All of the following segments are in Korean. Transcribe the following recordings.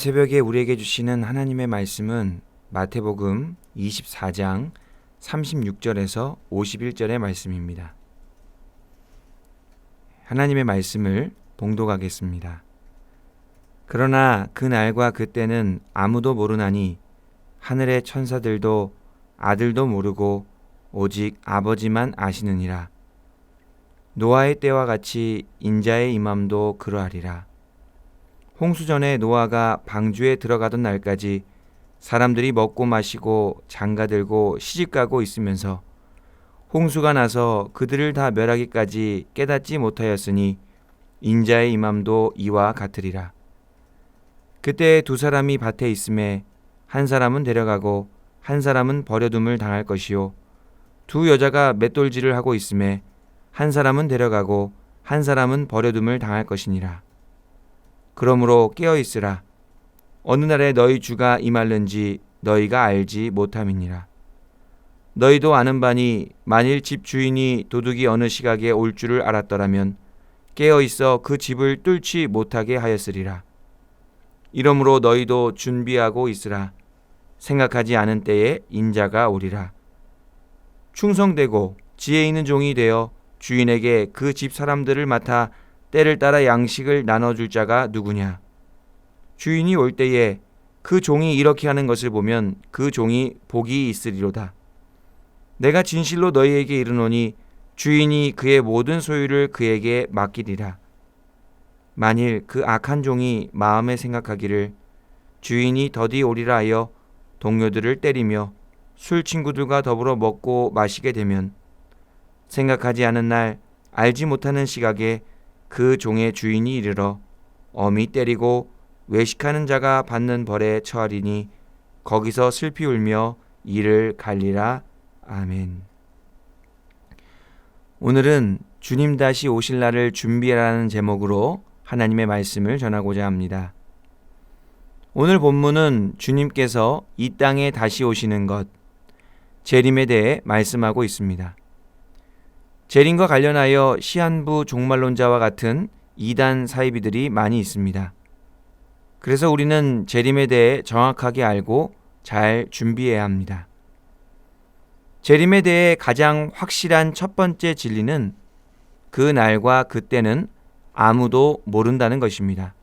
새벽에 우리에게 주시는 하나님의 말씀은 마태복음 24장 36절에서 51절의 말씀입니다. 하나님의 말씀을 봉독하겠습니다. 그러나 그 날과 그 때는 아무도 모르나니 하늘의 천사들도 아들도 모르고 오직 아버지만 아시느니라. 노아의 때와 같이 인자의 임함도 그러하리라. 홍수 전에 노아가 방주에 들어가던 날까지 사람들이 먹고 마시고 장가들고 시집가고 있으면서 홍수가 나서 그들을 다 멸하기까지 깨닫지 못하였으니 인자의 임함도 이와 같으리라. 그때 두 사람이 밭에 있음에 한 사람은 데려가고 한 사람은 버려둠을 당할 것이요, 두 여자가 맷돌질을 하고 있음에 한 사람은 데려가고 한 사람은 버려둠을 당할 것이니라. 그러므로 깨어 있으라. 어느 날에 너희 주가 임할는지 너희가 알지 못함이니라. 너희도 아는 바니 만일 집 주인이 도둑이 어느 시각에 올 줄을 알았더라면 깨어 있어 그 집을 뚫지 못하게 하였으리라. 이러므로 너희도 준비하고 있으라. 생각하지 않은 때에 인자가 오리라. 충성되고 지혜 있는 종이 되어 주인에게 그 집 사람들을 맡아 때를 따라 양식을 나눠줄 자가 누구냐? 주인이 올 때에 그 종이 이렇게 하는 것을 보면 그 종이 복이 있으리로다. 내가 진실로 너희에게 이르노니 주인이 그의 모든 소유를 그에게 맡기리라. 만일 그 악한 종이 마음에 생각하기를 주인이 더디 오리라 하여 동료들을 때리며 술 친구들과 더불어 먹고 마시게 되면 생각하지 않은 날 알지 못하는 시각에 그 종의 주인이 이르러 엄히 때리고 외식하는 자가 받는 벌에 처하리니 거기서 슬피 울며 이를 갈리라. 아멘. 오늘은 주님 다시 오실 날을 준비하라는 제목으로 하나님의 말씀을 전하고자 합니다. 오늘 본문은 주님께서 이 땅에 다시 오시는 것, 재림에 대해 말씀하고 있습니다. 재림과 관련하여 시한부 종말론자와 같은 이단 사이비들이 많이 있습니다. 그래서 우리는 재림에 대해 정확하게 알고 잘 준비해야 합니다. 재림에 대해 가장 확실한 첫 번째 진리는 그 날과 그 때는 아무도 모른다는 것입니다.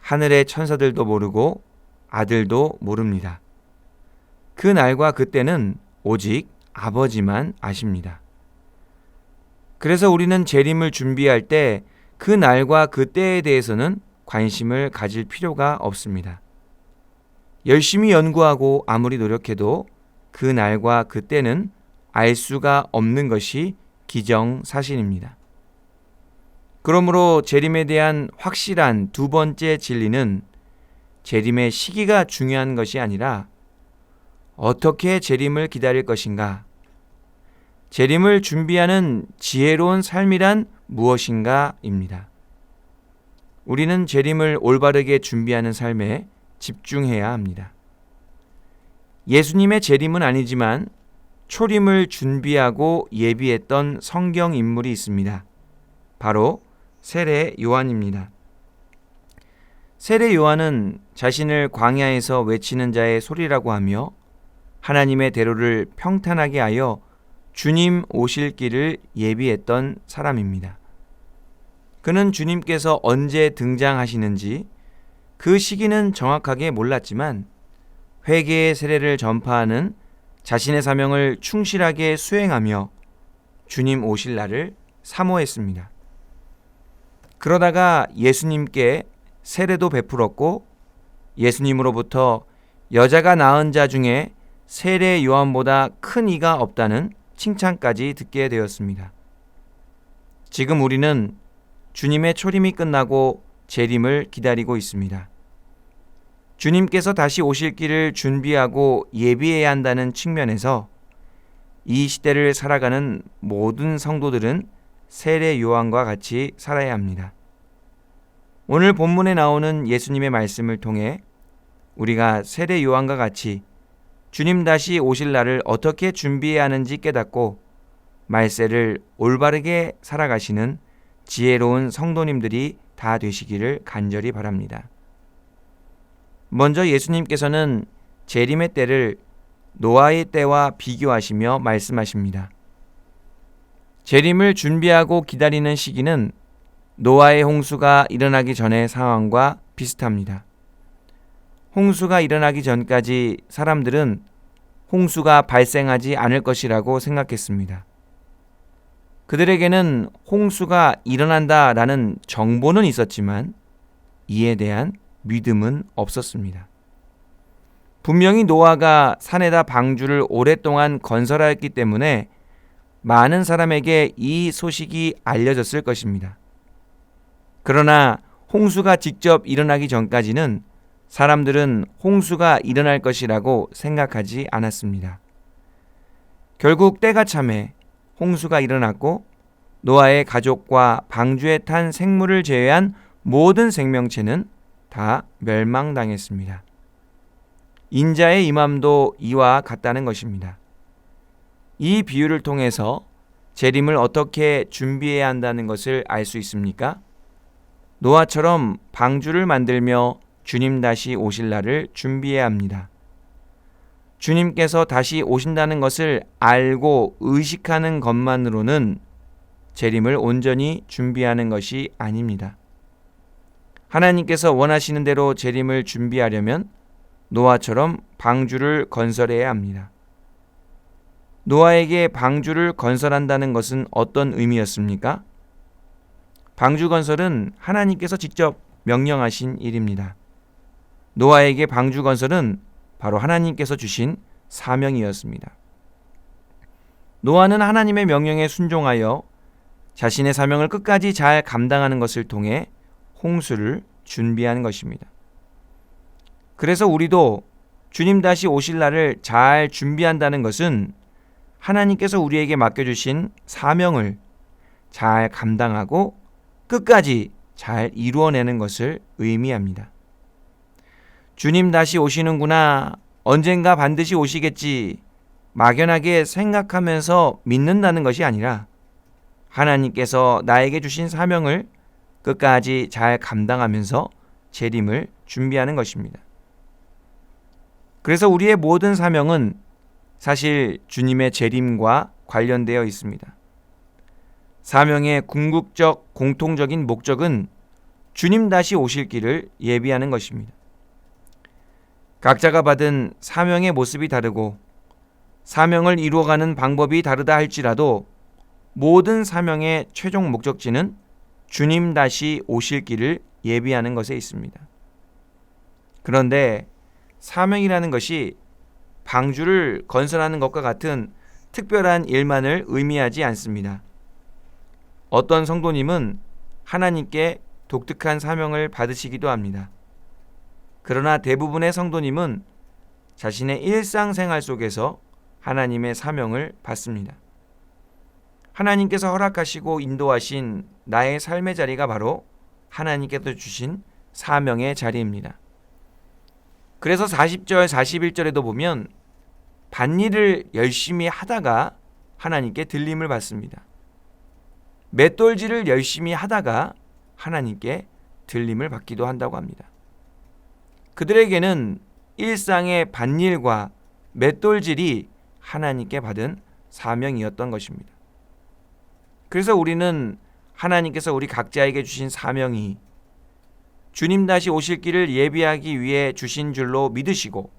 하늘의 천사들도 모르고 아들도 모릅니다. 그 날과 그 때는 오직 아버지만 아십니다. 그래서 우리는 재림을 준비할 때 그 날과 그 때에 대해서는 관심을 가질 필요가 없습니다. 열심히 연구하고 아무리 노력해도 그 날과 그 때는 알 수가 없는 것이 기정사실입니다. 그러므로 재림에 대한 확실한 두 번째 진리는 재림의 시기가 중요한 것이 아니라 어떻게 재림을 기다릴 것인가, 재림을 준비하는 지혜로운 삶이란 무엇인가입니다. 우리는 재림을 올바르게 준비하는 삶에 집중해야 합니다. 예수님의 재림은 아니지만 초림을 준비하고 예비했던 성경 인물이 있습니다. 바로 세례 요한입니다. 세례 요한은 자신을 광야에서 외치는 자의 소리라고 하며 하나님의 대로를 평탄하게 하여 주님 오실 길을 예비했던 사람입니다. 그는 주님께서 언제 등장하시는지 그 시기는 정확하게 몰랐지만 회개의 세례를 전파하는 자신의 사명을 충실하게 수행하며 주님 오실 날을 사모했습니다. 그러다가 예수님께 세례도 베풀었고 예수님으로부터 여자가 낳은 자 중에 세례 요한보다 큰 이가 없다는 칭찬까지 듣게 되었습니다. 지금 우리는 주님의 초림이 끝나고 재림을 기다리고 있습니다. 주님께서 다시 오실 길을 준비하고 예비해야 한다는 측면에서 이 시대를 살아가는 모든 성도들은 세례 요한과 같이 살아야 합니다. 오늘 본문에 나오는 예수님의 말씀을 통해 우리가 세례 요한과 같이 주님 다시 오실 날을 어떻게 준비해야 하는지 깨닫고 말세를 올바르게 살아가시는 지혜로운 성도님들이 다 되시기를 간절히 바랍니다. 먼저 예수님께서는 재림의 때를 노아의 때와 비교하시며 말씀하십니다. 재림을 준비하고 기다리는 시기는 노아의 홍수가 일어나기 전의 상황과 비슷합니다. 홍수가 일어나기 전까지 사람들은 홍수가 발생하지 않을 것이라고 생각했습니다. 그들에게는 홍수가 일어난다라는 정보는 있었지만 이에 대한 믿음은 없었습니다. 분명히 노아가 산에다 방주를 오랫동안 건설하였기 때문에 많은 사람에게 이 소식이 알려졌을 것입니다. 그러나 홍수가 직접 일어나기 전까지는 사람들은 홍수가 일어날 것이라고 생각하지 않았습니다. 결국 때가 참에 홍수가 일어났고 노아의 가족과 방주에 탄 생물을 제외한 모든 생명체는 다 멸망당했습니다. 인자의 임함도 이와 같다는 것입니다. 이 비유를 통해서 재림을 어떻게 준비해야 한다는 것을 알 수 있습니까? 노아처럼 방주를 만들며 주님 다시 오실 날을 준비해야 합니다. 주님께서 다시 오신다는 것을 알고 의식하는 것만으로는 재림을 온전히 준비하는 것이 아닙니다. 하나님께서 원하시는 대로 재림을 준비하려면 노아처럼 방주를 건설해야 합니다. 노아에게 방주를 건설한다는 것은 어떤 의미였습니까? 방주 건설은 하나님께서 직접 명령하신 일입니다. 노아에게 방주 건설은 바로 하나님께서 주신 사명이었습니다. 노아는 하나님의 명령에 순종하여 자신의 사명을 끝까지 잘 감당하는 것을 통해 홍수를 준비하는 것입니다. 그래서 우리도 주님 다시 오실 날을 잘 준비한다는 것은 하나님께서 우리에게 맡겨주신 사명을 잘 감당하고 끝까지 잘 이루어내는 것을 의미합니다. 주님 다시 오시는구나, 언젠가 반드시 오시겠지, 막연하게 생각하면서 믿는다는 것이 아니라 하나님께서 나에게 주신 사명을 끝까지 잘 감당하면서 재림을 준비하는 것입니다. 그래서 우리의 모든 사명은 사실 주님의 재림과 관련되어 있습니다. 사명의 궁극적 공통적인 목적은 주님 다시 오실 길을 예비하는 것입니다. 각자가 받은 사명의 모습이 다르고 사명을 이루어가는 방법이 다르다 할지라도 모든 사명의 최종 목적지는 주님 다시 오실 길을 예비하는 것에 있습니다. 그런데 사명이라는 것이 방주를 건설하는 것과 같은 특별한 일만을 의미하지 않습니다. 어떤 성도님은 하나님께 독특한 사명을 받으시기도 합니다. 그러나 대부분의 성도님은 자신의 일상생활 속에서 하나님의 사명을 받습니다. 하나님께서 허락하시고 인도하신 나의 삶의 자리가 바로 하나님께서 주신 사명의 자리입니다. 그래서 40절, 41절에도 보면 밭일을 열심히 하다가 하나님께 들림을 받습니다. 맷돌질을 열심히 하다가 하나님께 들림을 받기도 한다고 합니다. 그들에게는 일상의 밭일과 맷돌질이 하나님께 받은 사명이었던 것입니다. 그래서 우리는 하나님께서 우리 각자에게 주신 사명이 주님 다시 오실 길을 예비하기 위해 주신 줄로 믿으시고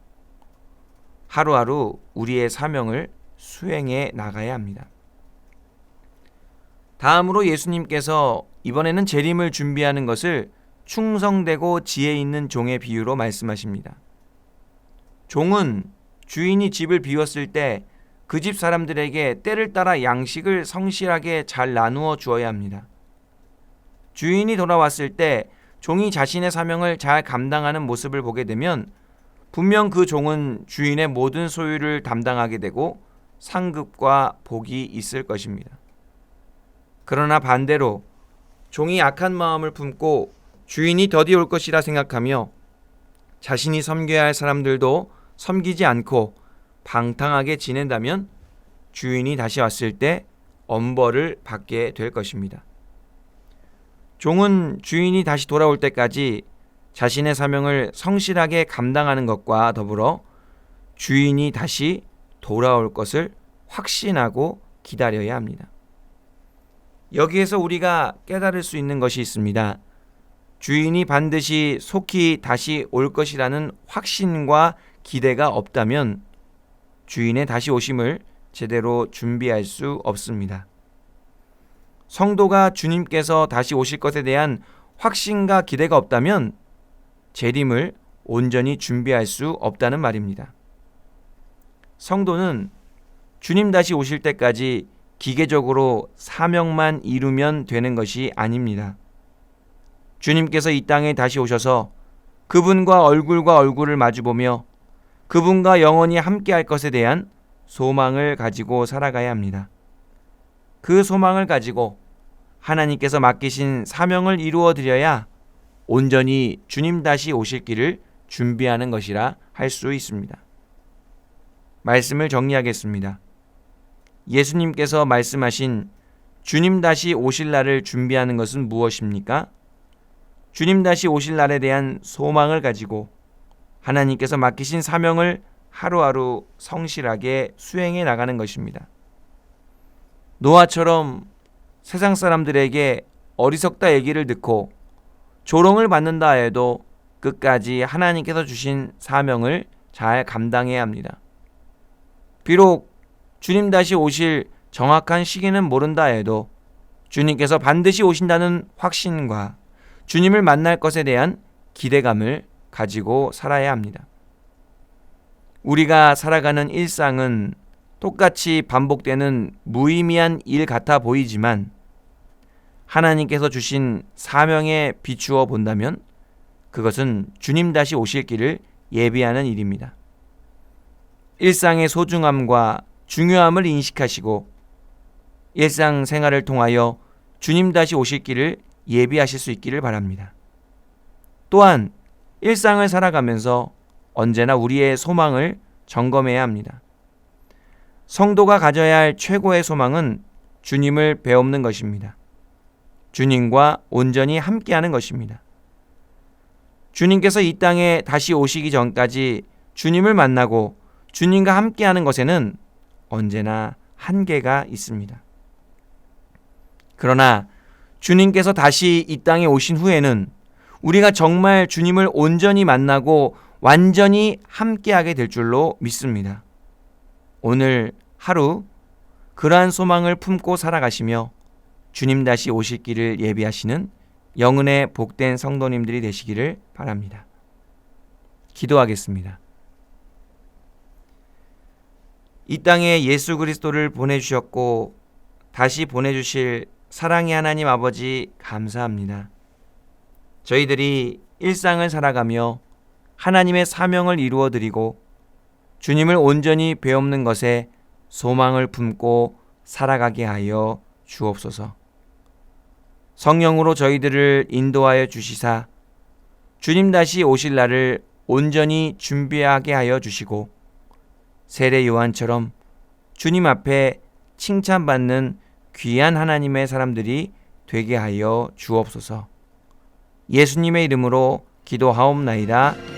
하루하루 우리의 사명을 수행해 나가야 합니다. 다음으로 예수님께서 이번에는 재림을 준비하는 것을 충성되고 지혜 있는 종의 비유로 말씀하십니다. 종은 주인이 집을 비웠을 때 그 집 사람들에게 때를 따라 양식을 성실하게 잘 나누어 주어야 합니다. 주인이 돌아왔을 때 종이 자신의 사명을 잘 감당하는 모습을 보게 되면 분명 그 종은 주인의 모든 소유를 담당하게 되고 상급과 복이 있을 것입니다. 그러나 반대로 종이 악한 마음을 품고 주인이 더디 올 것이라 생각하며 자신이 섬겨야 할 사람들도 섬기지 않고 방탕하게 지낸다면 주인이 다시 왔을 때 엄벌을 받게 될 것입니다. 종은 주인이 다시 돌아올 때까지 자신의 사명을 성실하게 감당하는 것과 더불어 주인이 다시 돌아올 것을 확신하고 기다려야 합니다. 여기에서 우리가 깨달을 수 있는 것이 있습니다. 주인이 반드시 속히 다시 올 것이라는 확신과 기대가 없다면 주인의 다시 오심을 제대로 준비할 수 없습니다. 성도가 주님께서 다시 오실 것에 대한 확신과 기대가 없다면 재림을 온전히 준비할 수 없다는 말입니다. 성도는 주님 다시 오실 때까지 기계적으로 사명만 이루면 되는 것이 아닙니다. 주님께서 이 땅에 다시 오셔서 그분과 얼굴을 마주보며 그분과 영원히 함께할 것에 대한 소망을 가지고 살아가야 합니다. 그 소망을 가지고 하나님께서 맡기신 사명을 이루어 드려야 온전히 주님 다시 오실 길을 준비하는 것이라 할 수 있습니다. 말씀을 정리하겠습니다. 예수님께서 말씀하신 주님 다시 오실 날을 준비하는 것은 무엇입니까? 주님 다시 오실 날에 대한 소망을 가지고 하나님께서 맡기신 사명을 하루하루 성실하게 수행해 나가는 것입니다. 노아처럼 세상 사람들에게 어리석다 얘기를 듣고 조롱을 받는다 해도 끝까지 하나님께서 주신 사명을 잘 감당해야 합니다. 비록 주님 다시 오실 정확한 시기는 모른다 해도 주님께서 반드시 오신다는 확신과 주님을 만날 것에 대한 기대감을 가지고 살아야 합니다. 우리가 살아가는 일상은 똑같이 반복되는 무의미한 일 같아 보이지만 하나님께서 주신 사명에 비추어 본다면 그것은 주님 다시 오실 길을 예비하는 일입니다. 일상의 소중함과 중요함을 인식하시고 일상생활을 통하여 주님 다시 오실 길을 예비하실 수 있기를 바랍니다. 또한 일상을 살아가면서 언제나 우리의 소망을 점검해야 합니다. 성도가 가져야 할 최고의 소망은 주님을 배움는 것입니다. 주님과 온전히 함께하는 것입니다. 주님께서 이 땅에 다시 오시기 전까지 주님을 만나고 주님과 함께하는 것에는 언제나 한계가 있습니다. 그러나 주님께서 다시 이 땅에 오신 후에는 우리가 정말 주님을 온전히 만나고 완전히 함께하게 될 줄로 믿습니다. 오늘 하루 그러한 소망을 품고 살아가시며 주님 다시 오실 길을 예비하시는 영은의 복된 성도님들이 되시기를 바랍니다. 기도하겠습니다. 이 땅에 예수 그리스도를 보내주셨고 다시 보내주실 사랑의 하나님 아버지 감사합니다. 저희들이 일상을 살아가며 하나님의 사명을 이루어드리고 주님을 온전히 배움는 것에 소망을 품고 살아가게 하여 주옵소서. 성령으로 저희들을 인도하여 주시사 주님 다시 오실 날을 온전히 준비하게 하여 주시고 세례 요한처럼 주님 앞에 칭찬받는 귀한 하나님의 사람들이 되게 하여 주옵소서. 예수님의 이름으로 기도하옵나이다.